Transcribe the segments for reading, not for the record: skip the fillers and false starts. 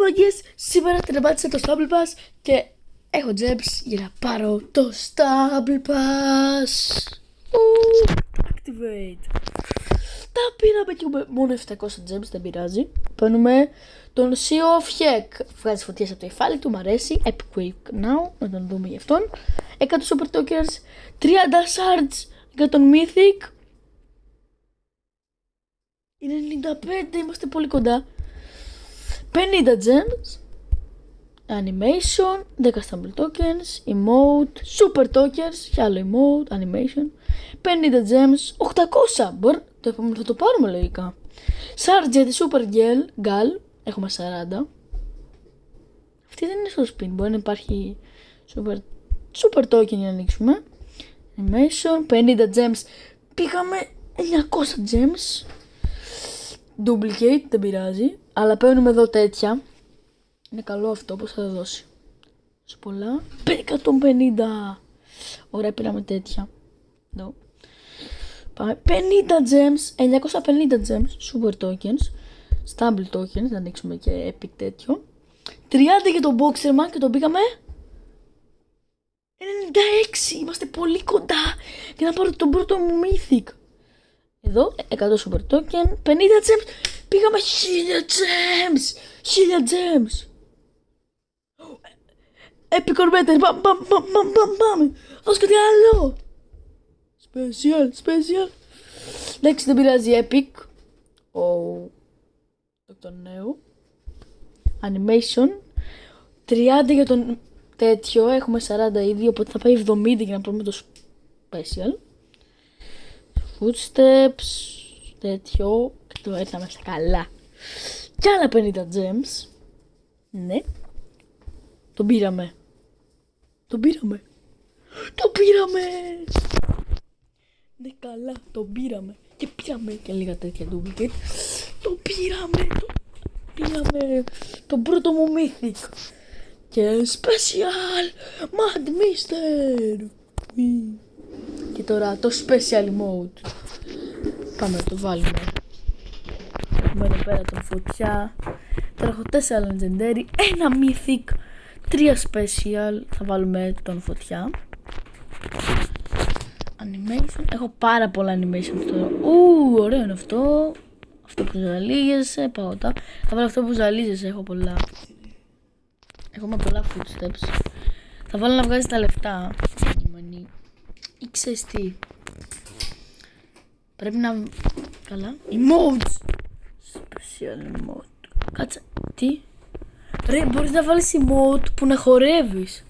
μαγκές, σήμερα τερματίσα το Stumble Pass και έχω gems για να πάρω το Stumble Pass. Activate. Τα πήραμε και έχουμε μόνο 700 gems, δεν πειράζει. Παίρνουμε τον Sea of Heck. Βγάζει φωτιές από το κεφάλι του, μ' αρέσει. Epic Wave Now, να τον δούμε γι' αυτόν. 100 Super Tokens, 30 Shards για τον Mythic. Είναι 95, είμαστε πολύ κοντά. 50 gems, animation, 10 stumble tokens, emote, super tokens, και άλλο emote, animation, 50 gems, 800, το επόμενο θα το πάρουμε λογικά. Sarge τη super gal, έχουμε 40. Αυτή δεν είναι στο spin, μπορεί να υπάρχει super token για να ανοίξουμε. Animation, 50 gems, πήγαμε 900 gems. Duplicate, δεν πειράζει. Αλλά παίρνουμε εδώ τέτοια. Είναι καλό αυτό, πώς θα δώσει. Σε πολλά. 150. Ωραία, πήραμε τέτοια. Εδώ. Πάμε. 50 gems. 950 gems. Super tokens. Stumble tokens. Να ανοίξουμε και epic τέτοιο. 30 για τον Boxerman και τον πήγαμε. 96. Είμαστε πολύ κοντά. Για να πάρω τον πρώτο μου Mythic. Εδώ, 100 super token, 50 gems, πήγαμε 1000 gems, 1000 gems. Epic Orbital, πάμε, ας κάτι άλλο. Special. Εντάξει, δεν πειράζει, epic. Τον νέο. Animation. 30 για τον τέτοιο, έχουμε 40 ήδη, οπότε θα πάει 70 για να πάρουμε το special. Footsteps, τέτοιο, και το έτσι να είμαστε καλά. Κι άλλα 50 gems. Ναι. Τον πήραμε. Ναι, καλά, τον πήραμε. Και πήραμε και λίγα τέτοια duplicate. Το πήραμε. Τον πρώτο μου Mythic. Και special Mad Mister. Και τώρα το special mode. Πάμε να το βάλουμε. Έχουμε εδώ πέρα τον φωτιά. Τώρα έχω 4 legendary, 1 mythic, 3 special. Θα βάλουμε τον φωτιά. Animation. Έχω πάρα πολλά animation τώρα. Ωραίο είναι αυτό. Αυτό που ζαλίζεσαι. Παγωτά. Θα βάλω αυτό που ζαλίζεσαι. Έχω πολλά. Έχουμε πολλά footsteps. Θα βάλω να βγάζει τα λεφτά. Ή ξέρεις τι. Πρέπει να... Καλά. Emotes. Special emote. Κάτσε. Τι. Ρε, μπορείς να βάλεις emote που να χορεύεις.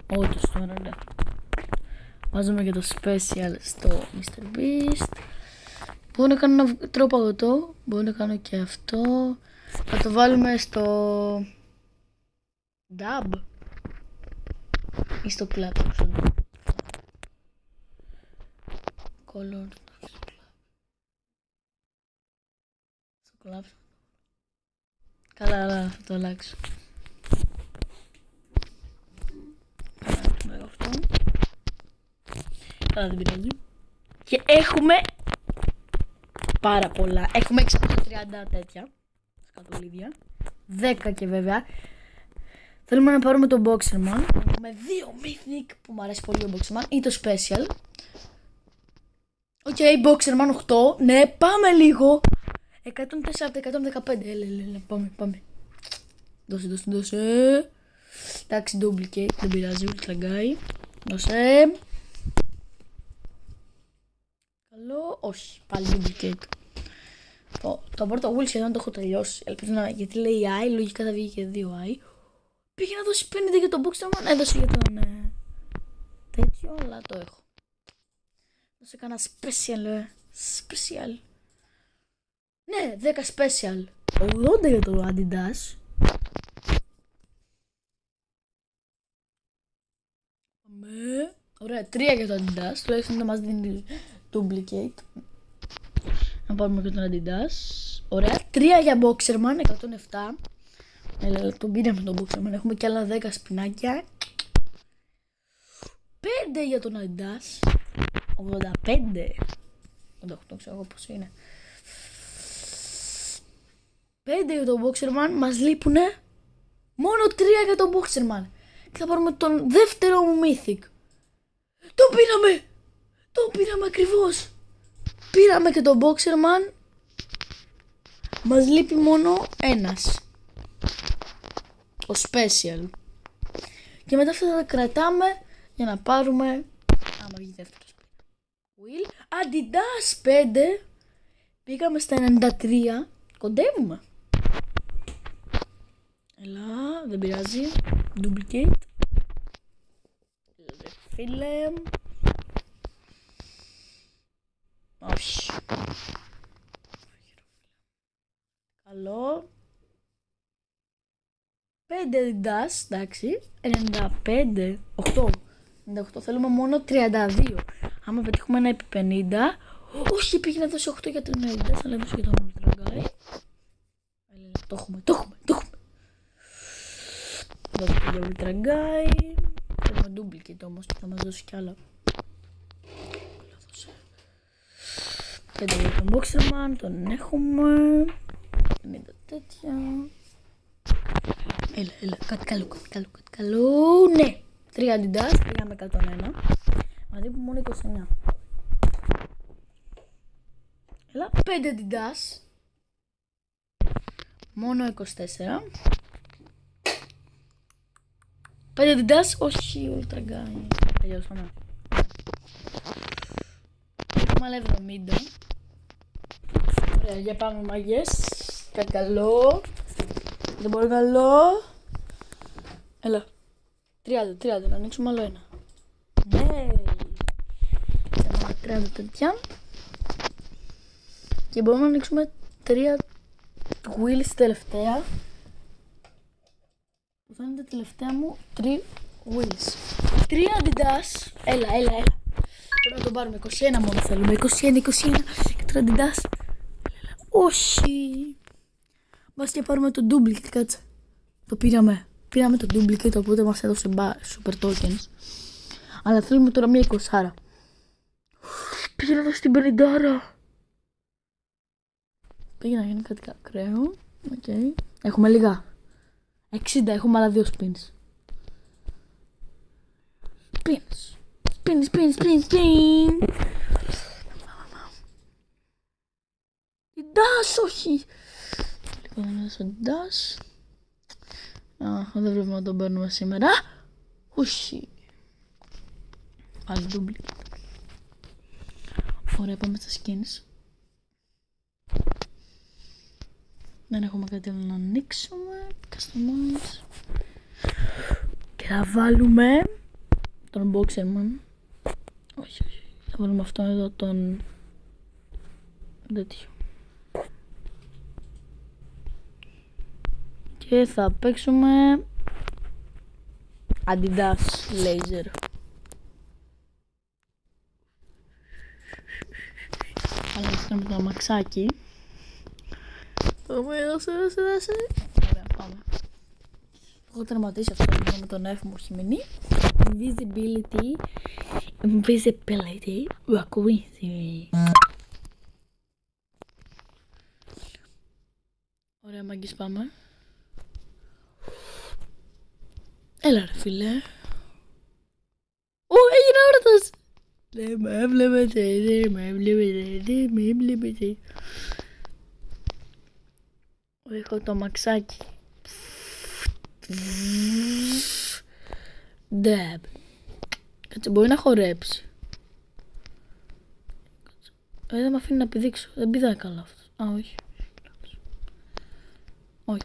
Όντως τώρα, ναι. Βάζουμε και το special στο Mr. Beast. Μπορώ να κάνω να τρώω παγωτό. Μπορώ να κάνω και αυτό. Θα το βάλουμε στο... Dub. Ή στο club. Color. Στο club. Καλά, θα το αλλάξω. Καλά, αυτό. Καλά, δεν πειράζει. Και έχουμε πάρα πολλά. Έχουμε 630 τέτοια σκατολίδια. 10 και βέβαια. Θέλουμε να πάρουμε τον Boxerman. Έχουμε 2 Mythic που μου αρέσει πολύ ο Boxerman ή το Special. Οκ, Boxerman 8. Ναι, πάμε λίγο. 104 από τα 115. Έλα, πάμε. Δώσε. Εντάξει, duplicate, δεν πειράζει, ultra guy. Δώσε. Καλό, όχι, πάλι duplicate. Το πρώτο will σχεδόν το έχω τελειώσει. Ελπίζω να, γιατί λέει I, λογικά θα βγει και 2 I. Πήγε να δώσει 50 για τον Boxerman, έδωσε για τον τέτοιο, αλλά το έχω. Δώσε κανένα special. Ναι, 10 special. 80 για το Adidas. Ωραία, 3 για το Adidas. Τουλάχιστον να μας δίνει duplicate. Να πάρουμε και τον Adidas. Ωραία, 3 για Boxerman, 107. Έλα, τον πήραμε τον Boxerman. Έχουμε και άλλα 10 σπινάκια. 5 για τον Adidas. 85. 88, ξέρω εγώ πώς είναι. 5 για τον Boxerman, μας λείπουνε μόνο 3 για τον Boxerman. Και θα πάρουμε τον δεύτερο μου Mythic. Το πήραμε ακριβώς. Πήραμε και τον Boxerman. Μας λείπει μόνο ένας. Ο Special. Και μετά αυτά θα τα κρατάμε για να πάρουμε, άμα βγει δεύτερος Will. Adidas 5. Πήγαμε στα 93. Κοντεύουμε. Έλα, δεν πειράζει. Duplicate. Φίλε. Όχι. Καλό. 5 Adidas, εντάξει. 95. 8. 98. Θέλουμε μόνο 32. Άμα πετύχουμε ένα επί 50. Όχι, πήγε να δώσει 8 για τον Adidas, αλλά έδωσε για τον Ultra Guy. Το έχουμε. Δώσε και για Ultra Guy. Θέλουμε duplicate όμως και θα μας δώσει κι άλλα. Και τον Boxerman τον έχουμε. Μην το τέτοια. Έλα, κάτι καλό. Ναι, 3 Adidas, πήγαμε 101. Μας δίνουν μόνο 29. Έλα, 5 Adidas. Μόνο 24. 5 Adidas, όχι Ultra Guy. Τελειώσαμε. Έχουμε άλλα 70. Ωραία, για πάμε μαγιές. Κάτι καλό. Δεν μπορεί καλό. Έλα. 30, να ανοίξουμε άλλο ένα. Ναι. Έχουμε 30 τέτοια. Και μπορούμε να ανοίξουμε 3 wheels τελευταία. Που θα είναι τα τελευταία μου 3 wheels. 3 Adidas. Έλα. Πρέπει να τον πάρουμε. 21 μόνο θέλουμε. 21. Και 3 Adidas. Όχι. Μπας και πάρουμε το duplicate, κάτσε. Το πήραμε. Πήραμε το duplicate, οπότε μας έδωσε super tokens. Αλλά θέλουμε τώρα μια 20. Πήγαινε εδώ στην 50. Πήγαινε να γίνει κάτι ακραίο. Okay. Έχουμε λίγα. 60, έχουμε άλλα 2 spins. Spin. Η Dash, όχι. Λοιπόν, να δώσω Dash. Δεν βλέπουμε να τον παίρνουμε σήμερα. Όχι. Πάλι duplicate. Ωραία, πάμε στα skins. Δεν έχουμε κάτι άλλο να ανοίξουμε. Customize. Και θα βάλουμε τον Boxerman. Όχι. Θα βάλουμε αυτόν εδώ τον τέτοιο. Και θα παίξουμε Adidas Laser. Αλλά να κάνουμε το αμαξάκι. Δώσε. Ωραία, πάμε. Έχω τερματίσει αυτό με τον F μου έχει μείνει. Invisibility. Ωραία, μάγκες, πάμε. Έλα ρε φίλε. Έγινε όρθος. Δεν με βλέπετε. Έχω το μαξάκι. Ντεμπ. Κάτσε, μπορεί να χορέψει. Δεν με αφήνει να πηδήξω. Δεν πηδάει καλά αυτός. Όχι. Όχι.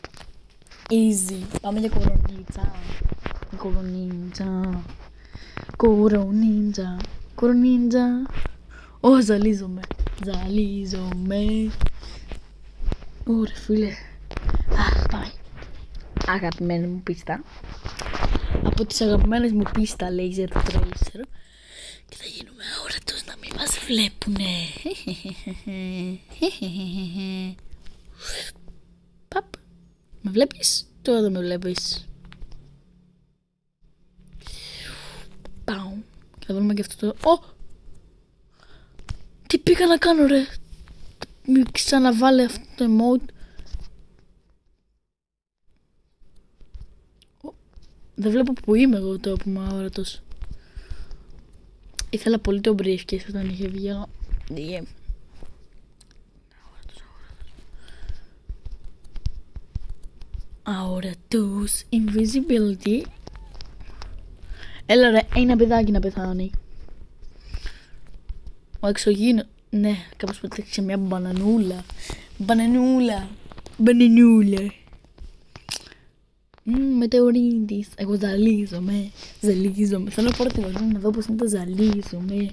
Easy. Πάμε για κορονίτσα. Ζαλίζομαι. Ωραία φίλε. Πάει. Αγαπημένη μου πίστα. Από τις αγαπημένες μου πίστα Laser Tracer. Και θα γίνουμε αόρατος να μην μας βλέπουνε. Παπ. Με βλέπεις? Τώρα δεν με βλέπεις. Πάω. Και θα βάλουμε και αυτό το... Τι πήγα να κάνω ρε. Μην ξαναβάλε αυτό το emote. Δεν βλέπω που είμαι εγώ τώρα που είμαι αόρατος. Ήθελα πολύ το briefcase όταν είχε βγει. Yeah. Αόρατος. Invisibility. Έλα ρε, ένα παιδάκι να πεθάνει. Ο εξωγήινος. Ναι, κάπως πετύχει μια μπανανούλα. Μπανανούλα. Μετεωρίτης. Εγώ ζαλίζομαι. Θέλω να πάρω τη βαζόν να δω πως είναι το ζαλίζομαι.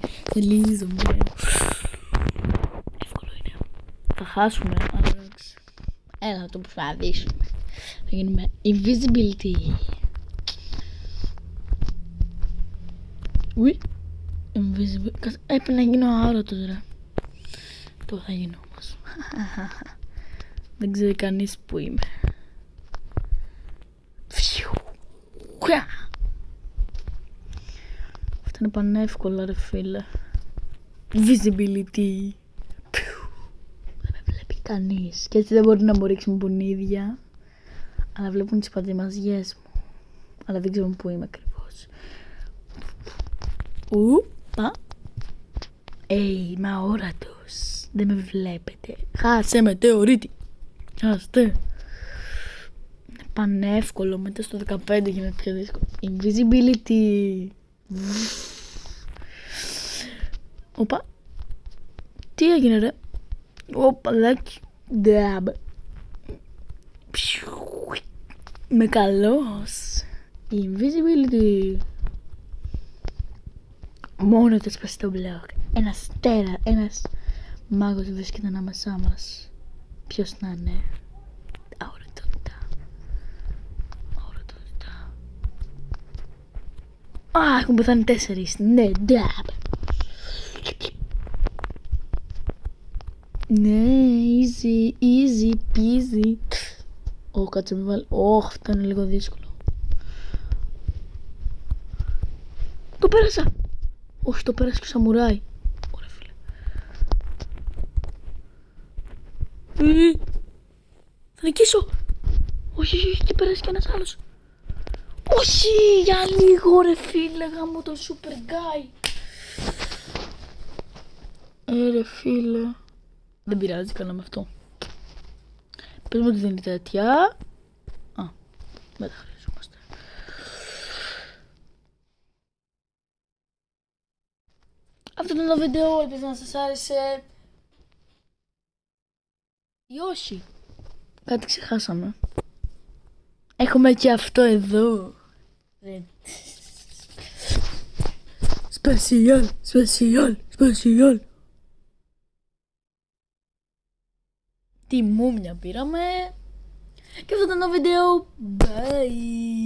Εύκολο είναι. Θα χάσουμε. Εντάξει. Έλα, θα το προσπαθήσουμε. Θα γίνουμε invisibility. Ουι. Invisible. Έπρεπε να γίνω αόρατος ρε. Το θα γίνω όμως. Δεν ξέρει κανείς που είμαι. Αυτά είναι πανεύκολα ρε φίλε. Visibility. Δεν με βλέπει κανείς. Και έτσι δεν μπορεί να μου ρίξει με πουνίδια. Αλλά βλέπουν τις πατημαζιές μου. Αλλά δεν ξέρουν που είμαι ακριβώς. Ουπα. Είμαι αόρατος. Δεν με βλέπετε. Χάσε μετεωρίτη. Χάστε. Πανεύκολο. Μετά στο 15 γίνεται πιο δύσκολο. Invisibility. Οπα. Τι έγινε ρε. Οπα λάκι. Νταμπ. Με καλός. Invisibility. Μόνο το σπάσει το μπλοκ. Ένας μάγος βρίσκεται ανάμεσά μας. Ποιος να είναι. Αορατότητα. Α, έχουν πεθάνει 4. Ναι, νταμπ. Ναι, easy peasy. Κάτσε με βάλει. Αυτό είναι λίγο δύσκολο. Το πέρασα. Όχι, το πέρασε και ο σαμουράι. Ωραία φίλε. Θα νικήσω. Όχι, και πέρασε και ένας άλλος. Όχι, για λίγο ρε φίλε, γάμω τον super guy. Ρε φίλε. Δεν πειράζει, κάναμε αυτό. Πες μου ότι δεν είναι τέτοια. Δεν τα χρειαζόμαστε. Αυτό ήταν το βίντεο, ελπίζω να σας άρεσε. Ή όχι. Κάτι ξεχάσαμε. Έχουμε και αυτό εδώ. Σπεσιάλ. Τι μούμια πήραμε. Και αυτό ήταν το βίντεο. Bye.